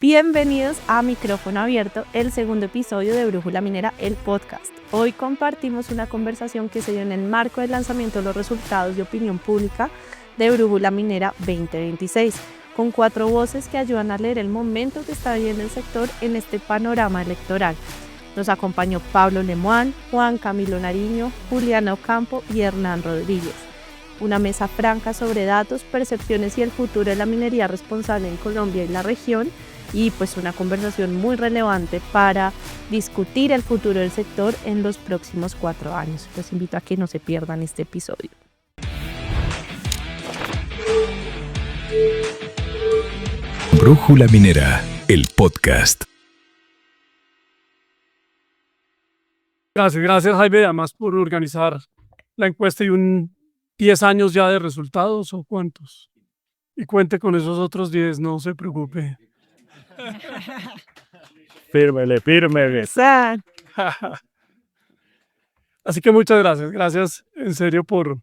Bienvenidos a Micrófono Abierto, el segundo episodio de Brújula Minera, el podcast. Hoy compartimos una conversación que se dio en el marco del lanzamiento de los resultados de opinión pública de Brújula Minera 2026, con 4 voces que ayudan a leer el momento que está viviendo el sector en este panorama electoral. Nos acompañó Pablo Lemoine, Juan Camilo Nariño, Juliana Ocampo y Hernán Rodríguez. Una mesa franca sobre datos, percepciones y el futuro de la minería responsable en Colombia y la región, y pues una conversación muy relevante para discutir el futuro del sector en los próximos 4 años. Los invito a que no se pierdan este episodio. Brújula Minera, el podcast. Gracias Jaime, además por organizar la encuesta y 10 años ya de resultados, ¿o cuántos? Y cuente con esos otros 10, no se preocupe. Fírmele. Así que muchas gracias en serio por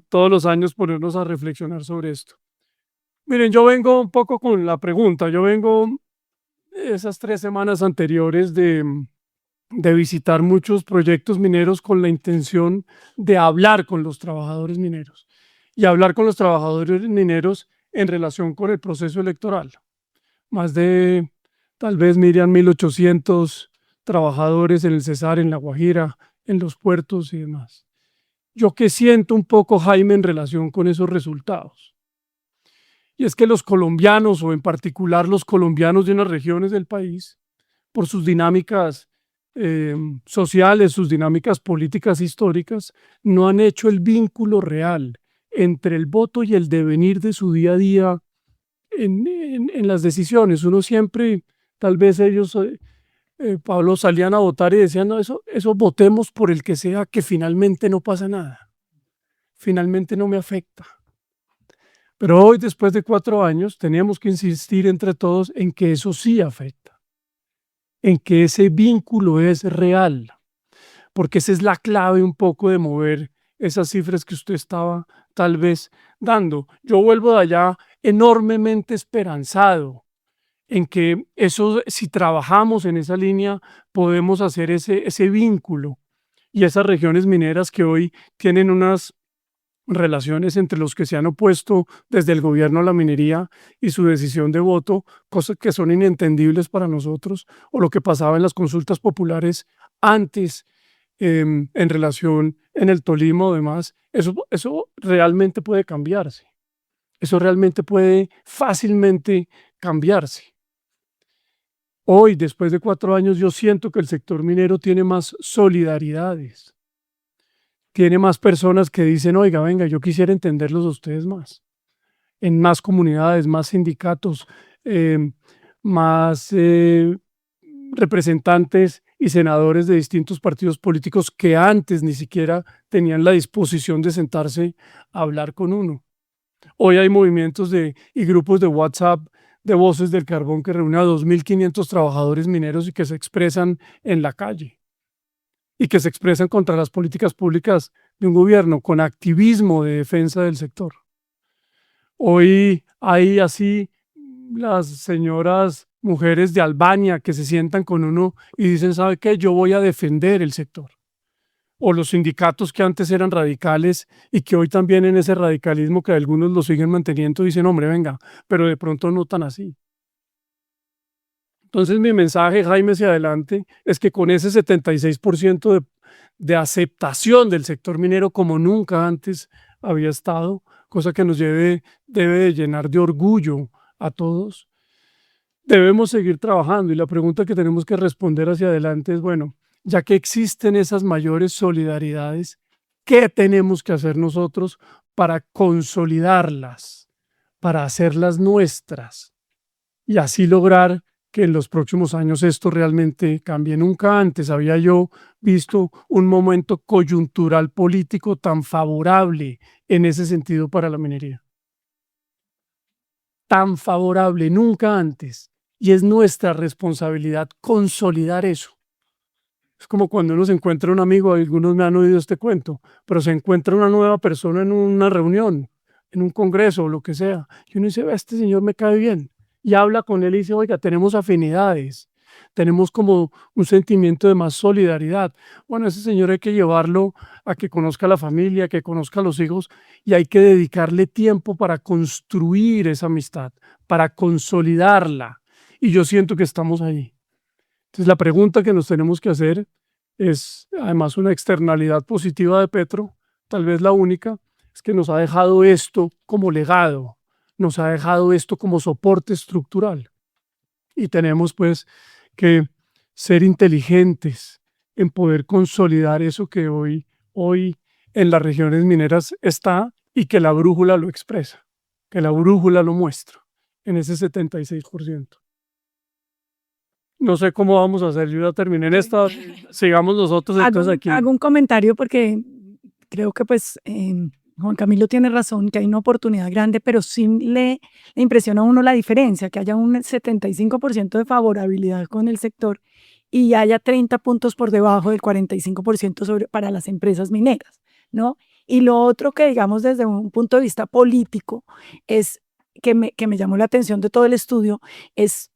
todos los años ponernos a reflexionar sobre esto. Miren, yo vengo un poco con la pregunta, esas 3 semanas anteriores de visitar muchos proyectos mineros con la intención de hablar con los trabajadores mineros y hablar con los trabajadores mineros en relación con el proceso electoral. Más de, tal vez, Miriam, 1.800 trabajadores en el Cesar, en La Guajira, en los puertos y demás. Yo que siento un poco, Jaime, en relación con esos resultados. Y es que los colombianos, o en particular los colombianos de unas regiones del país, por sus dinámicas sociales, sus dinámicas políticas históricas, no han hecho el vínculo real entre el voto y el devenir de su día a día en las decisiones. Uno siempre, tal vez ellos, Pablo, salían a votar y decían, no, eso votemos por el que sea, que finalmente no pasa nada, finalmente no me afecta. Pero hoy, después de 4 años, teníamos que insistir entre todos en que eso sí afecta, en que ese vínculo es real, porque esa es la clave un poco de mover esas cifras que usted estaba tal vez dando. Yo vuelvo de allá enormemente esperanzado en que eso, si trabajamos en esa línea, podemos hacer ese vínculo, y esas regiones mineras que hoy tienen unas relaciones entre los que se han opuesto desde el gobierno a la minería y su decisión de voto, cosas que son inentendibles para nosotros, o lo que pasaba en las consultas populares antes en relación en el Tolima o demás, eso realmente puede cambiarse. Eso realmente puede fácilmente cambiarse. Hoy, después de 4 años, yo siento que el sector minero tiene más solidaridades. Tiene más personas que dicen, oiga, venga, yo quisiera entenderlos a ustedes más. En más comunidades, más sindicatos, más representantes y senadores de distintos partidos políticos que antes ni siquiera tenían la disposición de sentarse a hablar con uno. Hoy hay movimientos y grupos de WhatsApp de Voces del Carbón que reúnen a 2.500 trabajadores mineros y que se expresan en la calle y que se expresan contra las políticas públicas de un gobierno con activismo de defensa del sector. Hoy hay así las señoras mujeres de Albania que se sientan con uno y dicen, ¿sabe qué? Yo voy a defender el sector. O los sindicatos que antes eran radicales y que hoy también en ese radicalismo que algunos lo siguen manteniendo dicen, hombre, venga, pero de pronto no tan así. Entonces mi mensaje, Jaime, hacia adelante, es que con ese 76% de aceptación del sector minero como nunca antes había estado, cosa que nos debe de llenar de orgullo a todos, debemos seguir trabajando. Y la pregunta que tenemos que responder hacia adelante es, bueno, ya que existen esas mayores solidaridades, ¿qué tenemos que hacer nosotros para consolidarlas, para hacerlas nuestras y así lograr que en los próximos años esto realmente cambie? Nunca antes había yo visto un momento coyuntural político tan favorable en ese sentido para la minería. Tan favorable, nunca antes. Y es nuestra responsabilidad consolidar eso. Es como cuando uno se encuentra un amigo, algunos me han oído este cuento, pero se encuentra una nueva persona en una reunión, en un congreso o lo que sea, y uno dice, este señor me cae bien. y habla con él y dice, oiga, tenemos afinidades, tenemos como un sentimiento de más solidaridad. Bueno, ese señor hay que llevarlo a que conozca a la familia, que conozca a los hijos y hay que dedicarle tiempo para construir esa amistad, para consolidarla. Y yo siento que estamos ahí. Entonces la pregunta que nos tenemos que hacer es, además, una externalidad positiva de Petro, tal vez la única, es que nos ha dejado esto como legado, nos ha dejado esto como soporte estructural. Y tenemos pues que ser inteligentes en poder consolidar eso que hoy en las regiones mineras está y que la brújula lo expresa, que la brújula lo muestra en ese 76%. No sé cómo vamos a hacer, yo ya terminé en esta, sigamos nosotros entonces aquí. Hago un comentario porque creo que pues Juan Camilo tiene razón, que hay una oportunidad grande, pero sí le impresiona a uno la diferencia, que haya un 75% de favorabilidad con el sector y haya 30 puntos por debajo del 45% para las empresas mineras, ¿no? Y lo otro que digamos desde un punto de vista político es que me llamó la atención de todo el estudio, es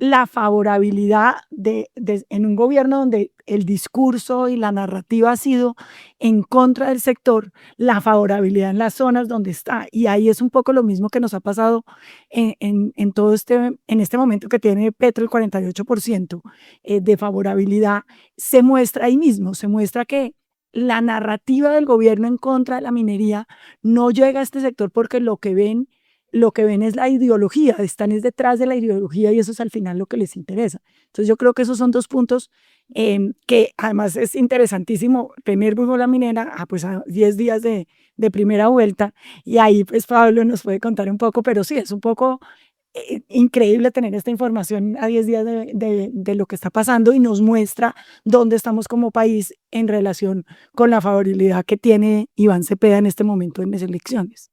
la favorabilidad en un gobierno donde el discurso y la narrativa ha sido en contra del sector, la favorabilidad en las zonas donde está. Y ahí es un poco lo mismo que nos ha pasado en todo en este momento que tiene Petro el 48% de favorabilidad, se muestra ahí mismo, se muestra que la narrativa del gobierno en contra de la minería no llega a este sector porque lo que ven es la ideología, están es detrás de la ideología y eso es al final lo que les interesa. Entonces yo creo que esos son dos puntos que además es interesantísimo tener brújula minera pues a 10 días de primera vuelta y ahí pues Pablo nos puede contar un poco, pero sí, es un poco increíble tener esta información a 10 días de lo que está pasando y nos muestra dónde estamos como país en relación con la favorabilidad que tiene Iván Cepeda en este momento en las elecciones.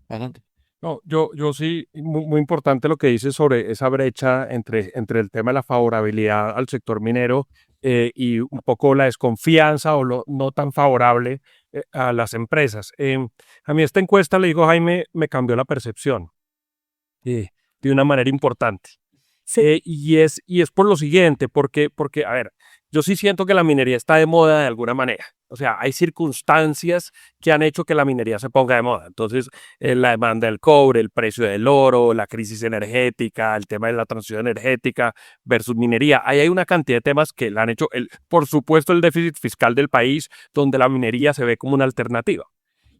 Adelante. No, yo sí, muy importante lo que dices sobre esa brecha entre el tema de la favorabilidad al sector minero y un poco la desconfianza o lo no tan favorable a las empresas. A mí esta encuesta, le digo Jaime, me cambió la percepción de una manera importante. Sí. Y es por lo siguiente, porque, a ver, yo sí siento que la minería está de moda de alguna manera. O sea, hay circunstancias que han hecho que la minería se ponga de moda. Entonces, la demanda del cobre, el precio del oro, la crisis energética, el tema de la transición energética versus minería. Ahí hay una cantidad de temas que la han hecho, por supuesto, el déficit fiscal del país, donde la minería se ve como una alternativa.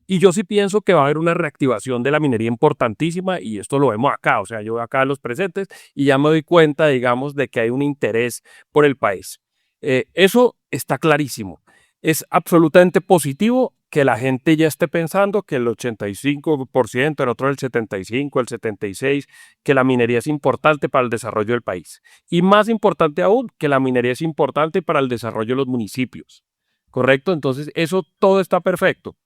Y yo sí pienso que va a haber una reactivación de la minería importantísima y esto lo vemos acá, o sea, yo veo acá los presentes y ya me doy cuenta, digamos, de que hay un interés por el país. Eso está clarísimo. Es absolutamente positivo que la gente ya esté pensando que el 85%, el otro el 75%, el 76%, que la minería es importante para el desarrollo del país. Y más importante aún, que la minería es importante para el desarrollo de los municipios. ¿Correcto? Entonces, eso todo está perfecto.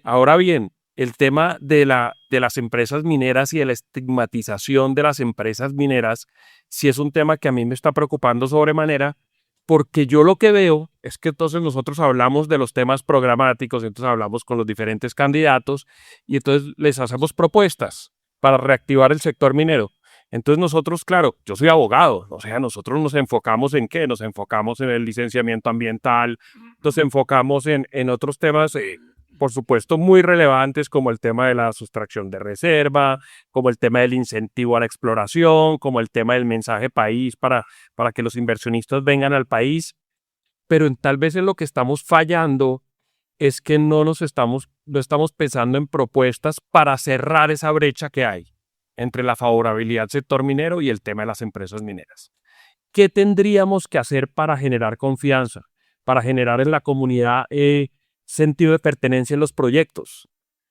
Ahora bien, el tema de las empresas mineras y de la estigmatización de las empresas mineras, sí es un tema que a mí me está preocupando sobremanera, porque yo lo que veo es que entonces nosotros hablamos de los temas programáticos, entonces hablamos con los diferentes candidatos y entonces les hacemos propuestas para reactivar el sector minero. Entonces nosotros, claro, yo soy abogado, o sea, nosotros nos enfocamos en ¿qué? Nos enfocamos en el licenciamiento ambiental, nos enfocamos en otros temas por supuesto, muy relevantes como el tema de la sustracción de reserva, como el tema del incentivo a la exploración, como el tema del mensaje país para que los inversionistas vengan al país. Pero tal vez en lo que estamos fallando es que no estamos pensando en propuestas para cerrar esa brecha que hay entre la favorabilidad del sector minero y el tema de las empresas mineras. ¿Qué tendríamos que hacer para generar confianza, para generar en la comunidad sentido de pertenencia en los proyectos?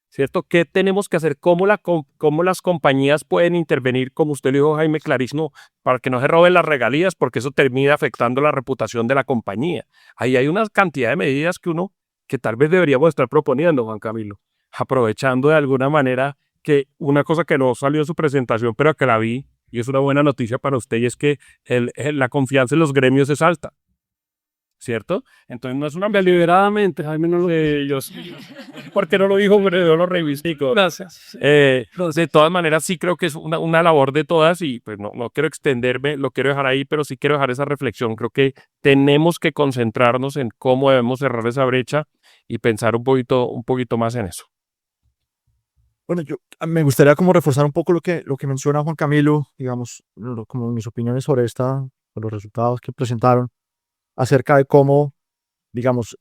¿Cierto? ¿Qué tenemos que hacer? ¿Cómo las compañías pueden intervenir, como usted lo dijo, Jaime, clarísimo, para que no se roben las regalías, porque eso termina afectando la reputación de la compañía? Ahí hay una cantidad de medidas que tal vez deberíamos estar proponiendo, Juan Camilo, aprovechando de alguna manera que una cosa que no salió en su presentación, pero que la vi, y es una buena noticia para usted, y es que la confianza en los gremios es alta. ¿cierto? Entonces no es una Deliberadamente, Jaime no lo... ¿Por qué no lo dijo? Pero yo lo reivindico. Gracias. De todas maneras, sí creo que es una labor de todas y pues no quiero extenderme, lo quiero dejar ahí, pero sí quiero dejar esa reflexión. Creo que tenemos que concentrarnos en cómo debemos cerrar esa brecha y pensar un poquito más en eso. Bueno, yo me gustaría como reforzar un poco lo que menciona Juan Camilo, digamos, como mis opiniones sobre los resultados que presentaron, acerca de cómo, digamos,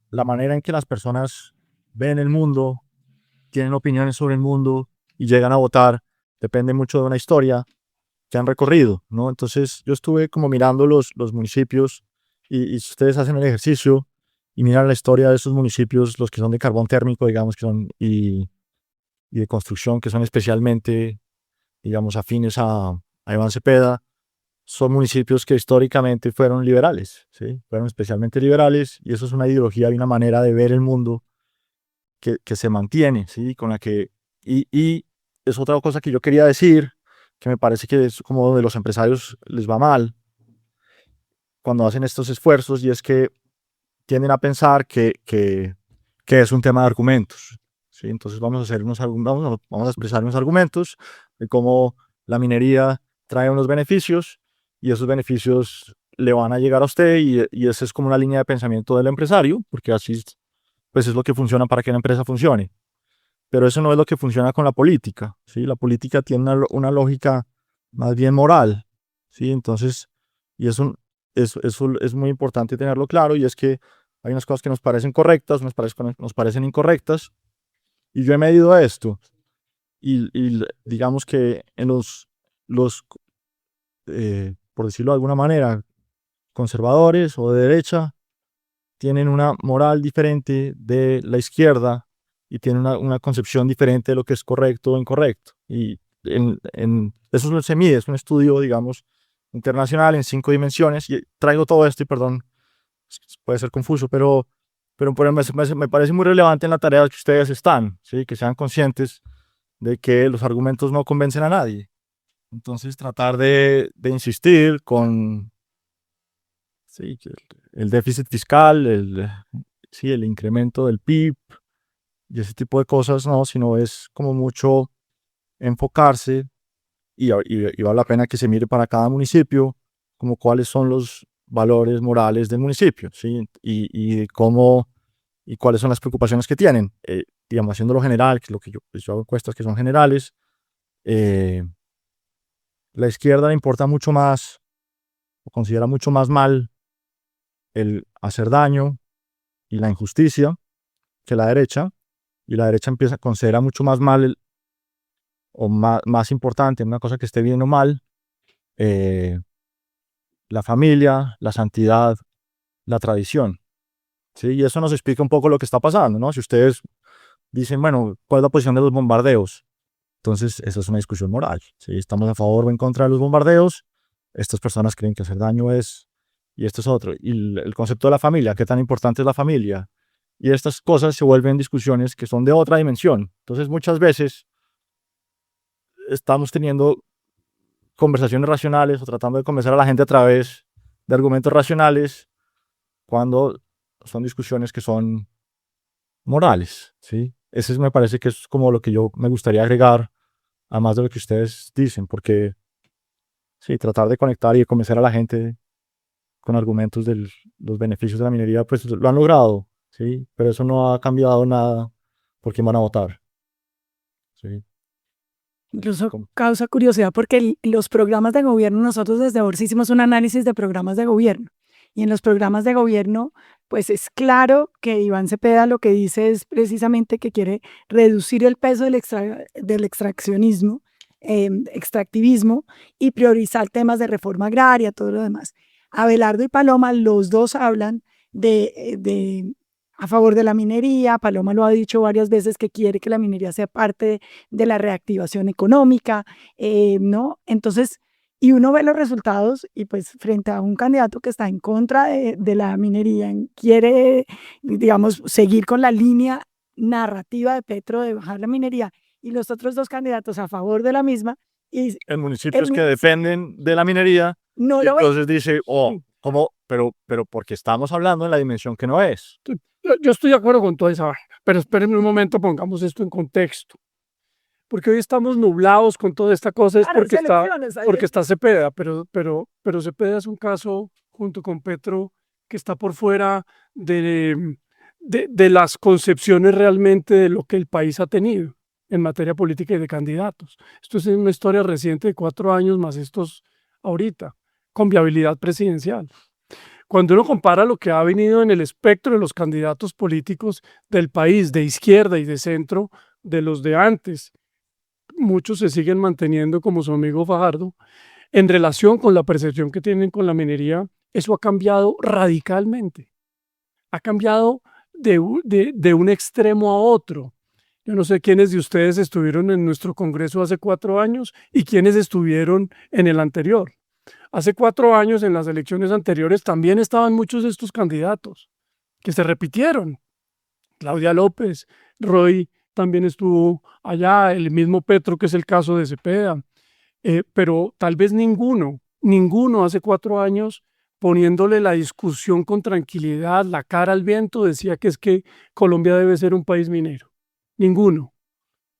la manera en que las personas ven el mundo, tienen opiniones sobre el mundo y llegan a votar, depende mucho de una historia que han recorrido, ¿no? Entonces, yo estuve como mirando los municipios y si ustedes hacen el ejercicio y miran la historia de esos municipios, los que son de carbón térmico, digamos, que son, y de construcción, que son especialmente, digamos, afines a Iván Cepeda, son municipios que históricamente fueron liberales, ¿sí? Fueron especialmente liberales, y eso es una ideología y una manera de ver el mundo que se mantiene, ¿sí? Con la que, y es otra cosa que yo quería decir, que me parece que es como de los empresarios les va mal cuando hacen estos esfuerzos, y es que tienden a pensar que es un tema de argumentos, ¿sí? Entonces vamos a expresar unos argumentos de cómo la minería trae unos beneficios y esos beneficios le van a llegar a usted, y esa es como una línea de pensamiento del empresario, porque así pues es lo que funciona para que la empresa funcione. Pero eso no es lo que funciona con la política, ¿sí? La política tiene una lógica más bien moral, ¿sí? Entonces, y eso es muy importante tenerlo claro, y es que hay unas cosas que nos parecen correctas, nos parecen incorrectas, y yo he medido esto, y digamos que en por decirlo de alguna manera, conservadores o de derecha, tienen una moral diferente de la izquierda y tienen una concepción diferente de lo que es correcto o incorrecto. Y eso se mide, es un estudio, digamos, internacional en 5 dimensiones, y traigo todo esto y perdón, puede ser confuso, pero me parece muy relevante en la tarea que ustedes están, ¿sí? Que sean conscientes de que los argumentos no convencen a nadie. Entonces tratar de insistir con, sí, el déficit fiscal, el incremento del PIB y ese tipo de cosas, no, sino es como mucho enfocarse, y vale la pena que se mire para cada municipio como cuáles son los valores morales del municipio, ¿sí? Y cuáles son las preocupaciones que tienen, digamos, haciéndolo general, que es lo que yo hago encuestas que son generales. La izquierda le importa mucho más, o considera mucho más mal el hacer daño y la injusticia que la derecha, y la derecha considera mucho más mal o más importante, una cosa que esté bien o mal, la familia, la santidad, la tradición, ¿sí? Y eso nos explica un poco lo que está pasando, ¿no? Si ustedes dicen, bueno, ¿cuál es la posición de los bombardeos? Entonces, esa es una discusión moral, ¿sí? ¿Estamos a favor o en contra de los bombardeos? Estas personas creen que hacer daño es, y esto es otro. Y el concepto de la familia, ¿qué tan importante es la familia? Y estas cosas se vuelven discusiones que son de otra dimensión. Entonces, muchas veces estamos teniendo conversaciones racionales o tratando de convencer a la gente a través de argumentos racionales, cuando son discusiones que son morales, ¿sí? Ese me parece que es como lo que yo me gustaría agregar, a más de lo que ustedes dicen, porque sí, tratar de conectar y de convencer a la gente con argumentos de los beneficios de la minería, pues lo han logrado, ¿sí? Pero eso no ha cambiado nada por quién van a votar, ¿sí? Incluso causa curiosidad porque los programas de gobierno, nosotros desde Borsa hicimos un análisis de programas de gobierno, y en los programas de gobierno pues es claro que Iván Cepeda lo que dice es precisamente que quiere reducir el peso del extraccionismo, extractivismo, y priorizar temas de reforma agraria, todo lo demás. Abelardo y Paloma, los dos hablan a favor de la minería. Paloma lo ha dicho varias veces que quiere que la minería sea parte de la reactivación económica, ¿no? Entonces, y uno ve los resultados y pues frente a un candidato que está en contra de la minería, quiere, digamos, seguir con la línea narrativa de Petro de bajar la minería, y los otros dos candidatos a favor de la misma. Y en municipios que dependen de la minería, no y lo entonces dice, oh, Pero porque estamos hablando en la dimensión que no es. Yo estoy de acuerdo con toda esa vaina, pero espérenme un momento, pongamos esto en contexto. Porque hoy estamos nublados con toda esta cosa, es Claro, porque está Cepeda, pero Cepeda es un caso junto con Petro que está por fuera de las concepciones realmente de lo que el país ha tenido en materia política y de candidatos. Esto es una historia reciente de 4 años más estos ahorita, con viabilidad presidencial. Cuando uno compara lo que ha venido en el espectro de los candidatos políticos del país, de izquierda y de centro, de los de antes, muchos se siguen manteniendo como su amigo Fajardo, en relación con la percepción que tienen con la minería, eso ha cambiado radicalmente. Ha cambiado de un extremo a otro. Yo no sé quiénes de ustedes estuvieron en nuestro congreso hace 4 años y quiénes estuvieron en el anterior. Hace 4 años, en las elecciones anteriores, también estaban muchos de estos candidatos que se repitieron. Claudia López, Roy también estuvo allá, el mismo Petro, que es el caso de Cepeda, pero tal vez ninguno hace 4 años, poniéndole la discusión con tranquilidad, la cara al viento, decía que es que Colombia debe ser un país minero. Ninguno.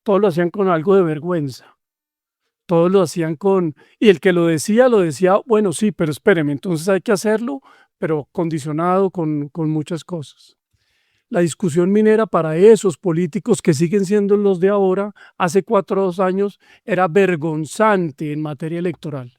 Todos lo hacían con algo de vergüenza. Todos lo hacían y el que lo decía, bueno, sí, pero espéreme, entonces hay que hacerlo, pero condicionado con muchas cosas. La discusión minera para esos políticos que siguen siendo los de ahora, hace 4 años, era vergonzante en materia electoral.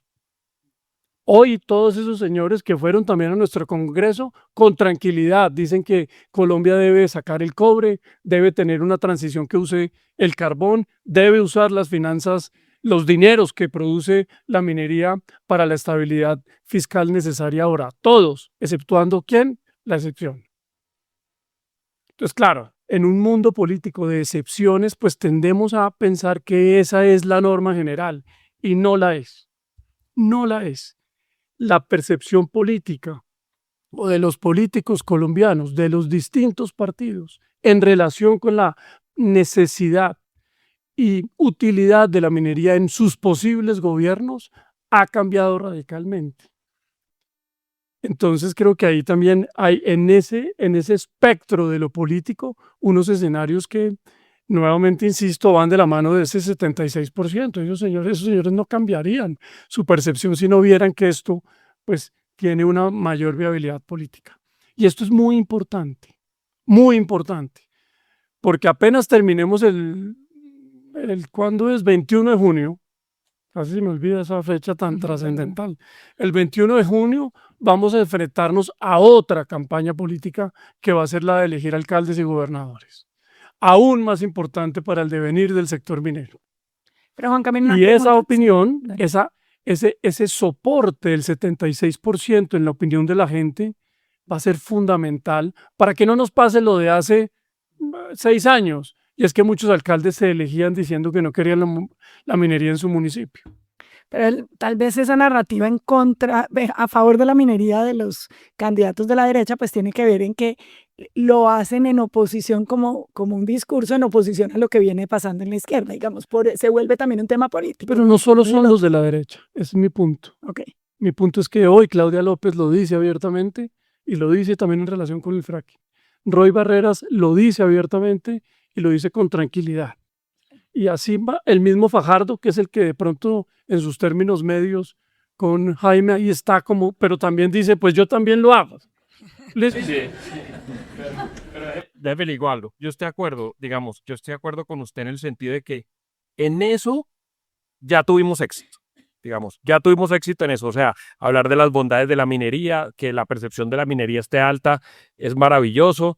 Hoy todos esos señores que fueron también a nuestro Congreso, con tranquilidad, dicen que Colombia debe sacar el cobre, debe tener una transición que use el carbón, debe usar las finanzas, los dineros que produce la minería para la estabilidad fiscal necesaria ahora. Todos, exceptuando ¿quién? La excepción. Entonces, claro, en un mundo político de excepciones, pues tendemos a pensar que esa es la norma general y no la es. No la es. La percepción política o de los políticos colombianos, de los distintos partidos, en relación con la necesidad y utilidad de la minería en sus posibles gobiernos, ha cambiado radicalmente. Entonces creo que ahí también hay en ese espectro de lo político unos escenarios que, nuevamente insisto, van de la mano de ese 76%. Esos señores no cambiarían su percepción si no vieran que esto pues tiene una mayor viabilidad política. Y esto es muy importante, porque apenas terminemos ¿cuándo es? 21 de junio, casi se me olvida esa fecha tan trascendental. El 21 de junio vamos a enfrentarnos a otra campaña política que va a ser la de elegir alcaldes y gobernadores, aún más importante para el devenir del sector minero. Pero Juan Camilo, Y esa opinión, ese soporte del 76% en la opinión de la gente va a ser fundamental para que no nos pase lo de hace 6 años, y es que muchos alcaldes se elegían diciendo que no querían la minería en su municipio. Pero tal vez esa narrativa a favor de la minería de los candidatos de la derecha, pues tiene que ver en que lo hacen en oposición como un discurso en oposición a lo que viene pasando en la izquierda, digamos, se vuelve también un tema político. Pero no solo son los de la derecha, ese es mi punto. Okay. Mi punto es que hoy Claudia López lo dice abiertamente y lo dice también en relación con el fracking. Roy Barreras lo dice abiertamente y lo dice con tranquilidad. Y así va el mismo Fajardo, que es el que de pronto en sus términos medios con Jaime ahí está como, pero también dice, pues yo también lo hago. Sí. Pero déjeme igual, yo estoy de acuerdo, digamos, yo estoy de acuerdo con usted en el sentido de que en eso ya tuvimos éxito. Digamos, ya tuvimos éxito en eso, o sea, hablar de las bondades de la minería, que la percepción de la minería esté alta, es maravilloso,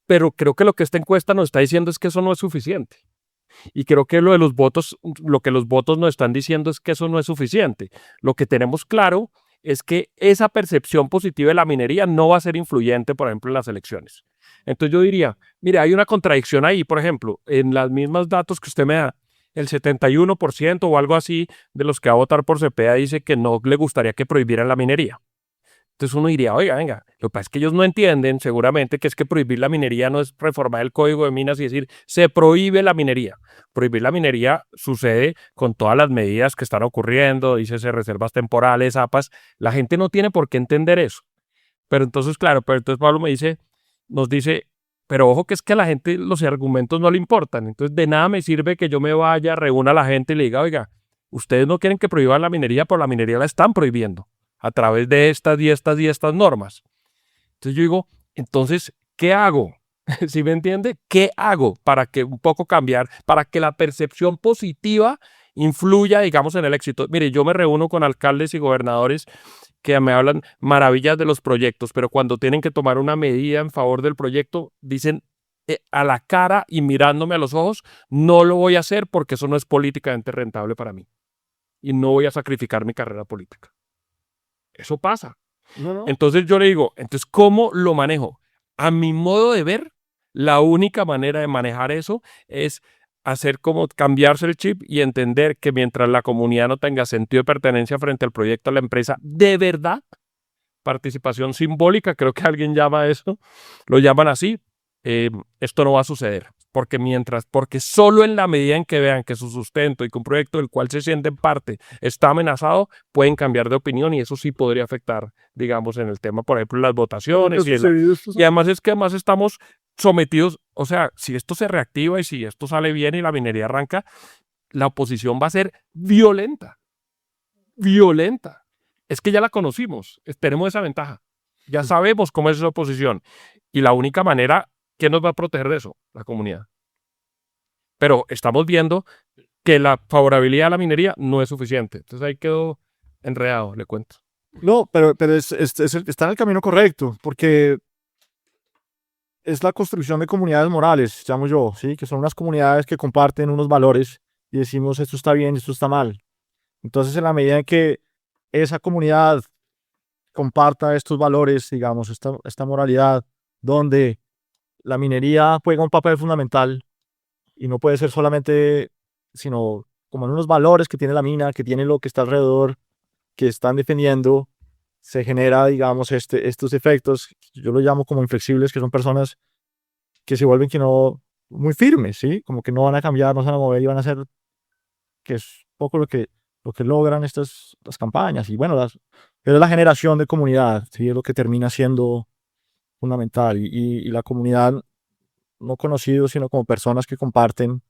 pero creo que lo que esta encuesta nos está diciendo es que eso no es suficiente. Y creo que lo que los votos nos están diciendo es que eso no es suficiente. Lo que tenemos claro es que esa percepción positiva de la minería no va a ser influyente, por ejemplo, en las elecciones. Entonces yo diría, mire, hay una contradicción ahí, por ejemplo, en las mismas datos que usted me da, el 71% o algo así de los que va a votar por Cepeda dice que no le gustaría que prohibieran la minería. Entonces uno diría, oiga, venga, lo que pasa es que ellos no entienden seguramente que es que prohibir la minería no es reformar el Código de Minas y decir, se prohíbe la minería. Prohibir la minería sucede con todas las medidas que están ocurriendo, dícese reservas temporales, APAs. La gente no tiene por qué entender eso. Pero entonces, claro, pero entonces Pablo nos dice, pero ojo que es que a la gente los argumentos no le importan. Entonces de nada me sirve que yo me vaya, reúna a la gente y le diga, oiga, ustedes no quieren que prohíban la minería, pero la minería la están prohibiendo a través de estas y estas y estas normas. Entonces yo digo, entonces, ¿qué hago? ¿Sí me entiende? ¿Qué hago para que un poco cambiar, para que la percepción positiva influya, digamos, en el éxito? Mire, yo me reúno con alcaldes y gobernadores que me hablan maravillas de los proyectos, pero cuando tienen que tomar una medida en favor del proyecto, dicen a la cara y mirándome a los ojos, no lo voy a hacer porque eso no es políticamente rentable para mí. Y no voy a sacrificar mi carrera política. Eso pasa. No. Entonces yo le digo, entonces, ¿cómo lo manejo? A mi modo de ver, la única manera de manejar eso es hacer como cambiarse el chip y entender que mientras la comunidad no tenga sentido de pertenencia frente al proyecto de la empresa, de verdad, participación simbólica, creo que alguien llama eso, lo llaman así, esto no va a suceder. Porque solo en la medida en que vean que su sustento y que un proyecto del cual se sienten parte está amenazado, pueden cambiar de opinión y eso sí podría afectar, digamos, en el tema, por ejemplo, las votaciones. Y además es que además estamos sometidos, o sea, si esto se reactiva y si esto sale bien y la minería arranca, la oposición va a ser violenta. Violenta. Es que ya la conocimos, tenemos esa ventaja. Ya sabemos cómo es esa oposición. Y la única manera, ¿quién nos va a proteger de eso? La comunidad. Pero estamos viendo que la favorabilidad a la minería no es suficiente. Entonces ahí quedó enredado, le cuento. No, pero está en el camino correcto, porque es la construcción de comunidades morales, llamo yo, ¿sí? Que son unas comunidades que comparten unos valores y decimos esto está bien, esto está mal. Entonces, en la medida en que esa comunidad comparta estos valores, digamos, esta moralidad, donde la minería juega un papel fundamental y no puede ser solamente, sino como en unos valores que tiene la mina, que tiene lo que está alrededor, que están defendiendo, se genera, digamos, estos efectos, yo lo llamo como inflexibles, que son personas que se vuelven que no, muy firmes, ¿sí? Como que no van a cambiar, no se van a mover y van a hacer, que es poco lo que logran las campañas. Y bueno, es la generación de comunidad, ¿sí? Es lo que termina siendo fundamental. Y la comunidad, no conocidos, sino como personas que comparten,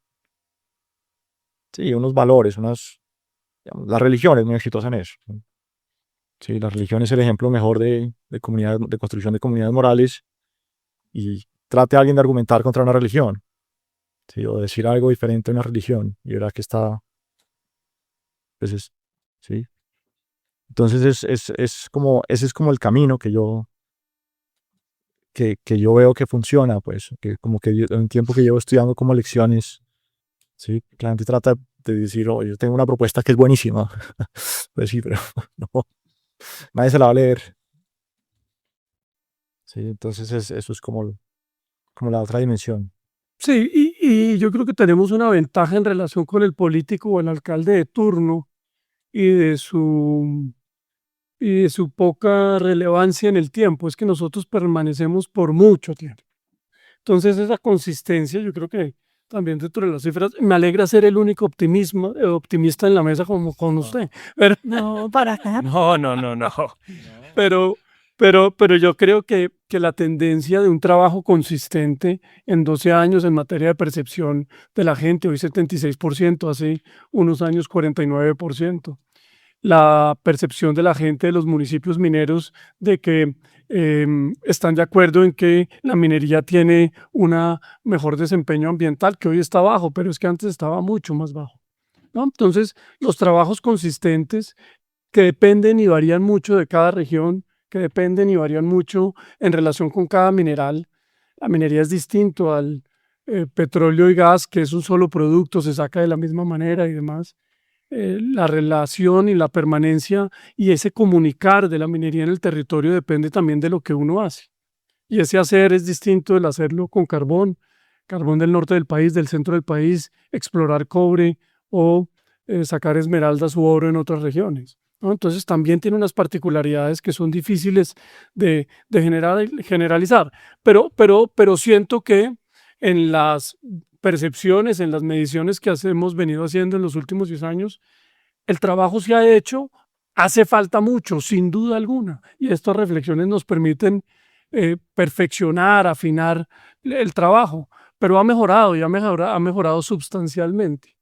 sí, unos valores, digamos, la religión es muy exitosa en eso. Sí, la religión es el ejemplo mejor de comunidad, de construcción de comunidades morales, y trate a alguien de argumentar contra una religión, ¿sí? O decir algo diferente a una religión y verá que está, pues ¿sí? Entonces es como, ese es como el camino que yo veo que funciona, pues, que como que en el tiempo que llevo estudiando como lecciones, ¿sí? La gente trata de decir, oh, yo tengo una propuesta que es buenísima, pues sí, pero no, nadie se la va a leer. Sí, entonces eso es como la otra dimensión. Sí, y yo creo que tenemos una ventaja en relación con el político o el alcalde de turno y de su poca relevancia en el tiempo, es que nosotros permanecemos por mucho tiempo. Entonces esa consistencia, yo creo que también dentro de las cifras, me alegra ser el único optimista en la mesa como con usted. No, para acá. No. Pero yo creo que la tendencia de un trabajo consistente en 12 años en materia de percepción de la gente, hoy 76%, hace unos años 49%. La percepción de la gente de los municipios mineros de que están de acuerdo en que la minería tiene un mejor desempeño ambiental, que hoy está bajo, pero es que antes estaba mucho más bajo, ¿no? Entonces, los trabajos consistentes que dependen y varían mucho de cada región, que dependen y varían mucho en relación con cada mineral. La minería es distinto al petróleo y gas, que es un solo producto, se saca de la misma manera y demás. La relación y la permanencia y ese comunicar de la minería en el territorio depende también de lo que uno hace. Y ese hacer es distinto del hacerlo con carbón del norte del país, del centro del país, explorar cobre o sacar esmeraldas u oro en otras regiones. ¿no? Entonces también tiene unas particularidades que son difíciles de generalizar, pero siento que en las percepciones, en las mediciones que hemos venido haciendo en los últimos 10 años, el trabajo se ha hecho, hace falta mucho, sin duda alguna, y estas reflexiones nos permiten perfeccionar, afinar el trabajo, pero ha mejorado y ha mejorado sustancialmente.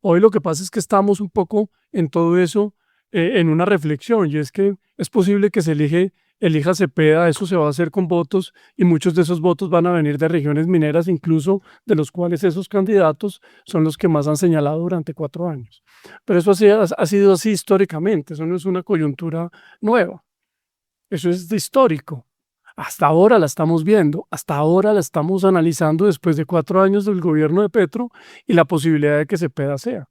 Hoy lo que pasa es que estamos un poco en todo eso, en una reflexión, y es que es posible que elija Cepeda, eso se va a hacer con votos, y muchos de esos votos van a venir de regiones mineras, incluso de los cuales esos candidatos son los que más han señalado durante 4 años. Pero eso ha sido así históricamente, eso no es una coyuntura nueva, eso es histórico. Hasta ahora la estamos viendo, hasta ahora la estamos analizando después de 4 años del gobierno de Petro y la posibilidad de que Cepeda sea.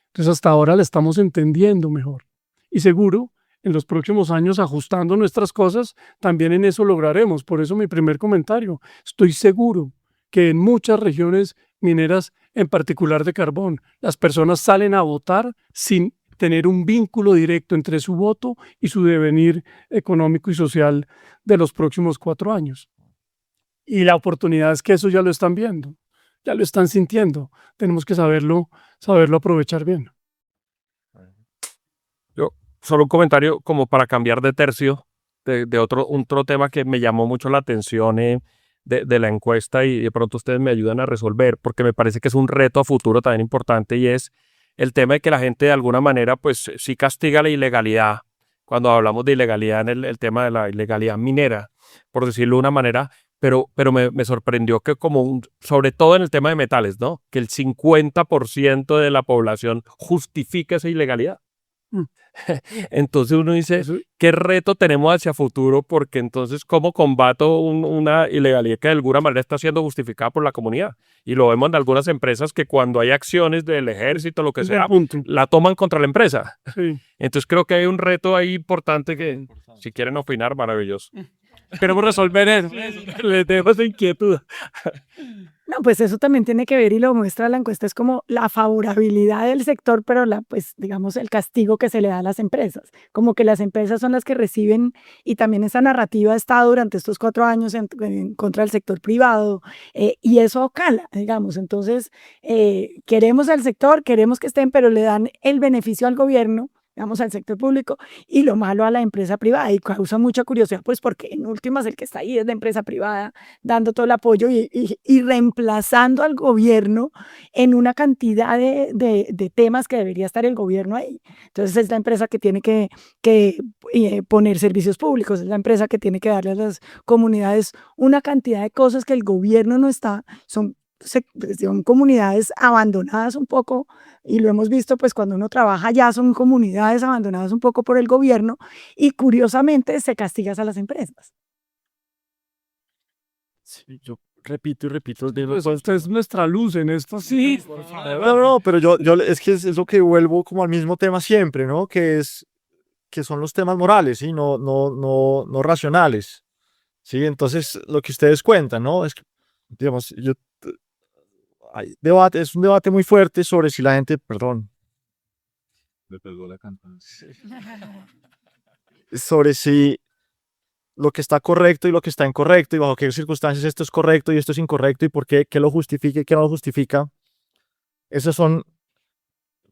Entonces hasta ahora la estamos entendiendo mejor. Y seguro, en los próximos años, ajustando nuestras cosas, también en eso lograremos. Por eso mi primer comentario, estoy seguro que en muchas regiones mineras, en particular de carbón, las personas salen a votar sin tener un vínculo directo entre su voto y su devenir económico y social de los próximos 4 años. Y la oportunidad es que eso ya lo están viendo, ya lo están sintiendo. Tenemos que saberlo aprovechar bien. Yo, solo un comentario como para cambiar de tercio, de otro tema que me llamó mucho la atención de la encuesta, y de pronto ustedes me ayudan a resolver, porque me parece que es un reto a futuro también importante, y es el tema de que la gente de alguna manera pues sí castiga la ilegalidad. Cuando hablamos de ilegalidad, en el tema de la ilegalidad minera, por decirlo de una manera, pero me sorprendió que sobre todo en el tema de metales, ¿no? Que el 50% de la población justifica esa ilegalidad. Entonces uno dice, ¿qué reto tenemos hacia futuro? Porque entonces, ¿cómo combato una ilegalidad que de alguna manera está siendo justificada por la comunidad? Y lo vemos en algunas empresas que cuando hay acciones del ejército, lo que sea, la toman contra la empresa. Sí. Entonces creo que hay un reto ahí importante que, si quieren opinar, maravilloso. Queremos resolver eso. Les dejo esa inquietud. No, pues eso también tiene que ver, y lo muestra la encuesta, es como la favorabilidad del sector, pero pues digamos el castigo que se le da a las empresas, como que las empresas son las que reciben, y también esa narrativa ha estado durante estos 4 años en contra del sector privado, y eso cala, digamos. Entonces queremos al sector, queremos que estén, pero le dan el beneficio al gobierno, digamos, al sector público, y lo malo a la empresa privada, y causa mucha curiosidad, pues porque en últimas el que está ahí es la empresa privada, dando todo el apoyo y reemplazando al gobierno en una cantidad de temas que debería estar el gobierno ahí. Entonces es la empresa que tiene que poner servicios públicos, es la empresa que tiene que darle a las comunidades una cantidad de cosas que el gobierno no está, son comunidades abandonadas un poco, y lo hemos visto pues cuando uno trabaja allá, son comunidades abandonadas un poco por el gobierno, y curiosamente se castiga a las empresas. Sí, yo repito y repito. Pues usted es nuestra luz en esto, sí. No, pero yo es que es lo que vuelvo como al mismo tema siempre, ¿no? Que son los temas morales, ¿sí? No racionales, ¿sí? Entonces, lo que ustedes cuentan, ¿no? Es que, digamos, es un debate muy fuerte sobre si la gente, perdón, me pegó la campana, sobre si lo que está correcto y lo que está incorrecto, y bajo qué circunstancias esto es correcto y esto es incorrecto, y por qué lo justifica y qué no lo justifica. Esas son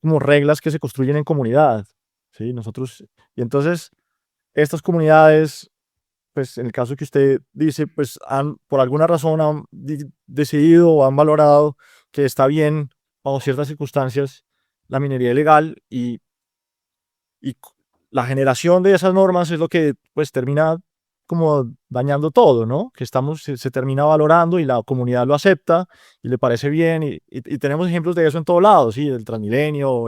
como reglas que se construyen en comunidad, ¿sí? Y entonces, estas comunidades, pues en el caso que usted dice, pues por alguna razón han decidido o han valorado que está bien, bajo ciertas circunstancias, la minería ilegal, y la generación de esas normas es lo que pues termina como dañando todo, ¿no? Que se termina valorando y la comunidad lo acepta y le parece bien, y tenemos ejemplos de eso en todo lado, ¿sí? El Transmilenio,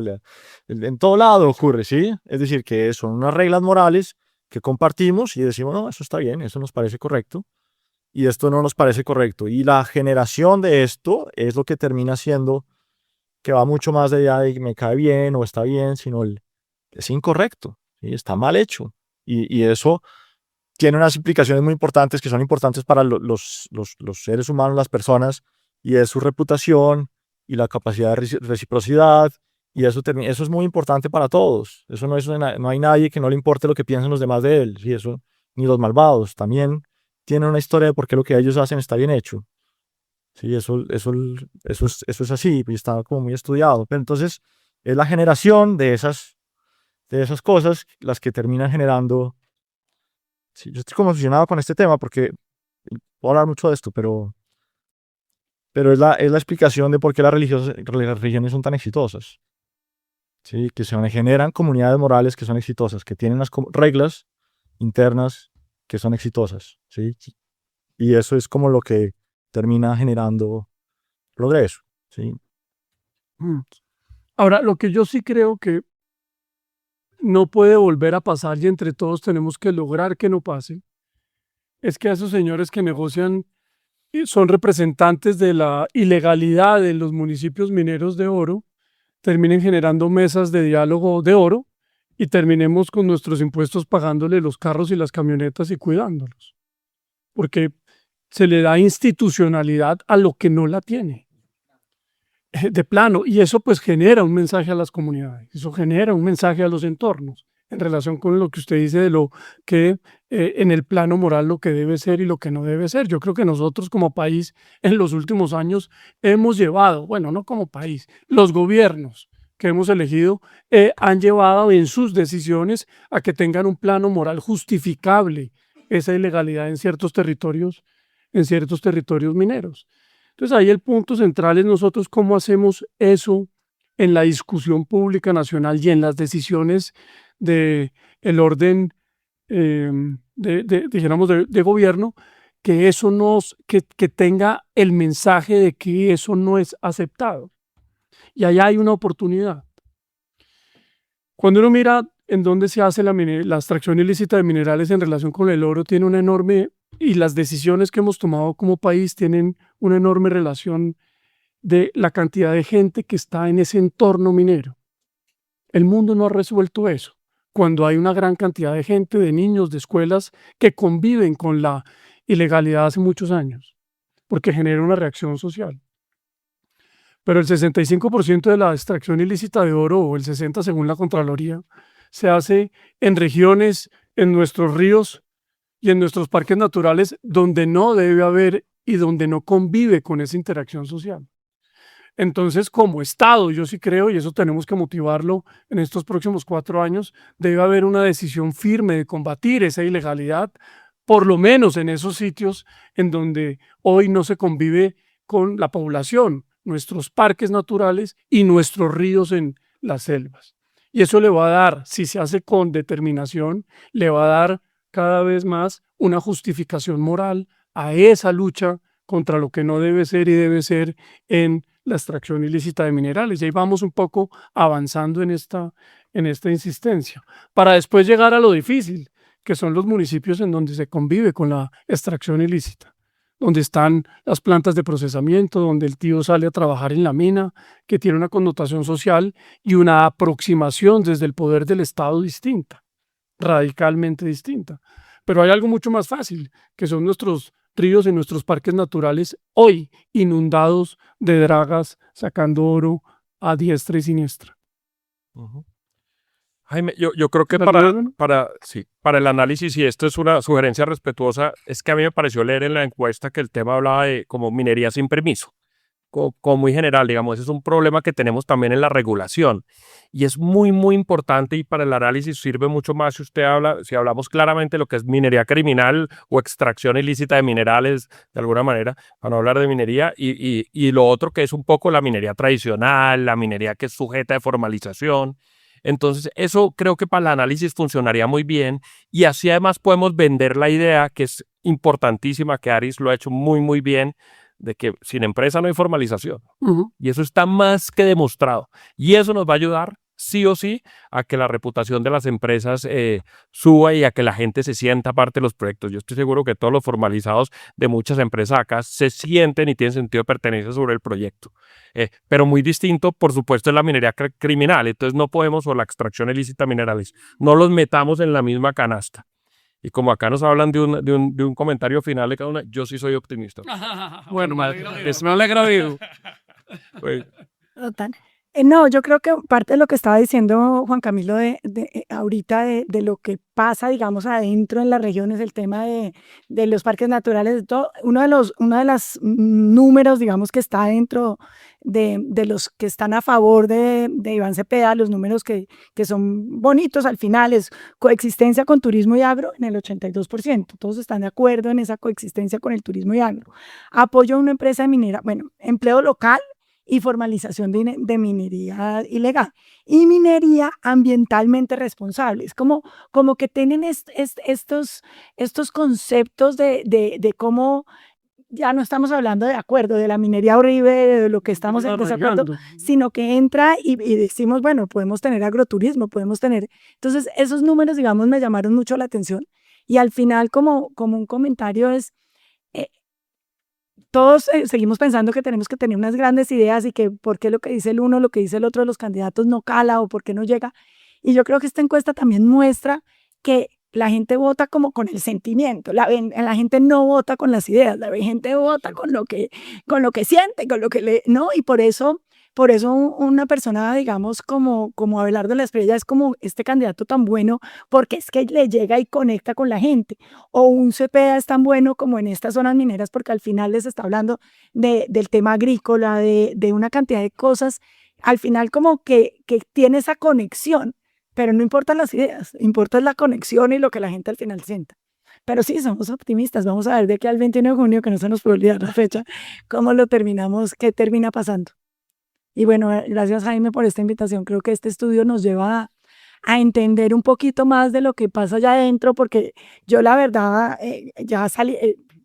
en todo lado ocurre, ¿sí? Es decir, que son unas reglas morales que compartimos y decimos, no, eso está bien, eso nos parece correcto, y esto no nos parece correcto. Y la generación de esto es lo que termina siendo que va mucho más allá de que me cae bien o está bien, sino es incorrecto, ¿sí? Está mal hecho. Y eso tiene unas implicaciones muy importantes que son importantes para los seres humanos, las personas, y es su reputación y la capacidad de reciprocidad Y eso es muy importante para todos. Eso no hay nadie que no le importe lo que piensen los demás de él. ¿Sí? Eso, ni los malvados. También tienen una historia de por qué lo que ellos hacen está bien hecho. Sí, eso es así, y está como muy estudiado. Pero entonces es la generación de esas cosas las que terminan generando. Sí, yo estoy como obsesionado con este tema porque puedo hablar mucho de esto, pero es la explicación de por qué las religiones son tan exitosas. ¿Sí? Que se generan comunidades morales que son exitosas, que tienen las reglas internas que son exitosas. ¿Sí? Y eso es como lo que termina generando progreso. ¿Sí? Ahora, lo que yo sí creo que no puede volver a pasar y entre todos tenemos que lograr que no pase, es que a esos señores que negocian son representantes de la ilegalidad en los municipios mineros de oro, terminen generando mesas de diálogo de oro y terminemos con nuestros impuestos pagándole los carros y las camionetas y cuidándolos. Porque se le da institucionalidad a lo que no la tiene. De plano, y eso pues genera un mensaje a las comunidades, eso genera un mensaje a los entornos en relación con lo que usted dice de lo que en el plano moral lo que debe ser y lo que no debe ser. Yo creo que nosotros como país en los últimos años hemos llevado, bueno, no como país, los gobiernos que hemos elegido han llevado en sus decisiones a que tengan un plano moral justificable esa ilegalidad en ciertos territorios mineros. Entonces ahí el punto central es nosotros cómo hacemos eso en la discusión pública nacional y en las decisiones del orden, dijéramos, de gobierno, que eso que tenga el mensaje de que eso no es aceptado. Y allá hay una oportunidad. Cuando uno mira en dónde se hace la extracción ilícita de minerales en relación con el oro, tiene una enorme, y las decisiones que hemos tomado como país tienen una enorme relación de la cantidad de gente que está en ese entorno minero. El mundo no ha resuelto eso. Cuando hay una gran cantidad de gente, de niños, de escuelas, que conviven con la ilegalidad hace muchos años, porque genera una reacción social. Pero el 65% de la extracción ilícita de oro, o el 60% según la Contraloría, se hace en regiones, en nuestros ríos y en nuestros parques naturales donde no debe haber y donde no convive con esa interacción social. Entonces, como Estado, yo sí creo, y eso tenemos que motivarlo en estos próximos 4 años, debe haber una decisión firme de combatir esa ilegalidad, por lo menos en esos sitios en donde hoy no se convive con la población, nuestros parques naturales y nuestros ríos en las selvas. Y eso le va a dar, si se hace con determinación, le va a dar cada vez más una justificación moral a esa lucha contra lo que no debe ser y debe ser en la extracción ilícita de minerales. Y ahí vamos un poco avanzando en esta insistencia, para después llegar a lo difícil, que son los municipios en donde se convive con la extracción ilícita, donde están las plantas de procesamiento, donde el tío sale a trabajar en la mina, que tiene una connotación social y una aproximación desde el poder del Estado distinta, radicalmente distinta. Pero hay algo mucho más fácil, que son nuestros ríos y nuestros parques naturales hoy inundados de dragas sacando oro a diestra y siniestra. Jaime, yo creo que para el análisis, y esto es una sugerencia respetuosa, es que a mí me pareció leer en la encuesta que el tema hablaba de como minería sin permiso, como muy general, digamos. Ese es un problema que tenemos también en la regulación y es muy, muy importante, y para el análisis sirve mucho más si hablamos claramente de lo que es minería criminal o extracción ilícita de minerales, de alguna manera, para no hablar de minería, y lo otro que es un poco la minería tradicional, la minería que es sujeta de formalización. Entonces, eso creo que para el análisis funcionaría muy bien, y así además podemos vender la idea, que es importantísima, que Aris lo ha hecho muy, muy bien, de que sin empresa no hay formalización. Y eso está más que demostrado. Y eso nos va a ayudar, sí o sí, a que la reputación de las empresas suba y a que la gente se sienta parte de los proyectos. Yo estoy seguro que todos los formalizados de muchas empresas acá se sienten y tienen sentido de pertenencia sobre el proyecto. Pero muy distinto, por supuesto, es la minería criminal. Entonces no podemos, o la extracción ilícita de minerales, no los metamos en la misma canasta. Y como acá nos hablan de un comentario final de cada una, yo sí soy optimista. Bueno, me alegra oír. Pues, Total. No, yo creo que parte de lo que estaba diciendo Juan Camilo ahorita de lo que pasa, digamos, adentro en las regiones, el tema de los parques naturales, de todo, uno de los números, digamos, que está dentro de los que están a favor de Iván Cepeda, los números que son bonitos al final, es coexistencia con turismo y agro en el 82%. Todos están de acuerdo en esa coexistencia con el turismo y agro. Apoyo a una empresa minera, bueno, empleo local y formalización de minería ilegal y minería ambientalmente responsable. Es como que tienen estos conceptos de cómo ya no estamos hablando de acuerdo, de la minería horrible, de lo que estamos en desacuerdo, sino que entra y decimos, bueno, podemos tener agroturismo, podemos tener... Entonces, esos números, digamos, me llamaron mucho la atención y al final, como un comentario es... todos seguimos pensando que tenemos que tener unas grandes ideas y que por qué lo que dice el uno, lo que dice el otro de los candidatos no cala o por qué no llega. Y yo creo que esta encuesta también muestra que la gente vota como con el sentimiento, la gente no vota con las ideas, la gente vota con lo que siente, con lo que le... ¿no? Y por eso una persona, digamos, como Abelardo de la Espriella es como este candidato tan bueno, porque es que le llega y conecta con la gente. O un Cepeda es tan bueno como en estas zonas mineras, porque al final les está hablando del tema agrícola, de una cantidad de cosas. Al final como que tiene esa conexión, pero no importan las ideas, importa la conexión y lo que la gente al final sienta. Pero sí, somos optimistas. Vamos a ver de aquí al 21 de junio, que no se nos puede olvidar la fecha, cómo lo terminamos, qué termina pasando. Y bueno, gracias Jaime por esta invitación. Creo que este estudio nos lleva a entender un poquito más de lo que pasa allá adentro, porque yo la verdad ya salí,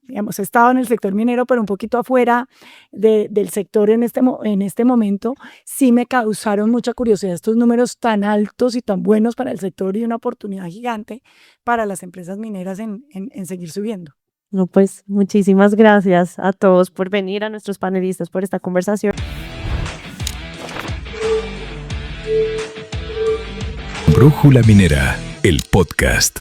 digamos, he estado en el sector minero, pero un poquito afuera del sector en este momento. Sí me causaron mucha curiosidad estos números tan altos y tan buenos para el sector y una oportunidad gigante para las empresas mineras en seguir subiendo. No, pues muchísimas gracias a todos por venir, a nuestros panelistas por esta conversación. Brújula Minera, el podcast.